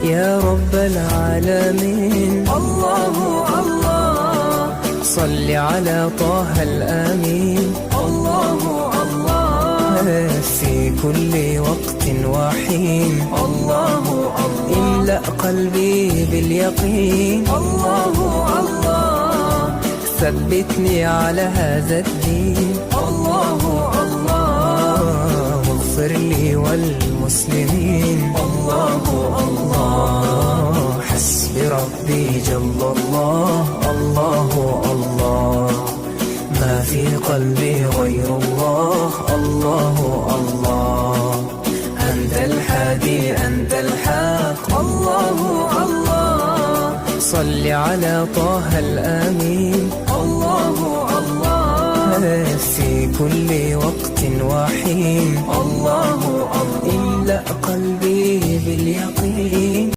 يا رب العالمين. الله الله صل على طه الأمين. الله الله في كل وقت وحين. الله الله املأ قلبي باليقين. الله الله ثبتني على هذا الدين. الله الله واغفر لي والمسلمين. الله الله حسبي ربي جل الله. الله الله ما في قلبي غير الله. الله الله أنت الحادي أنت الحق. الله الله صل على طه الأمين. الله الله في كل وقت وحين. الله الله املأ قلبي باليقين.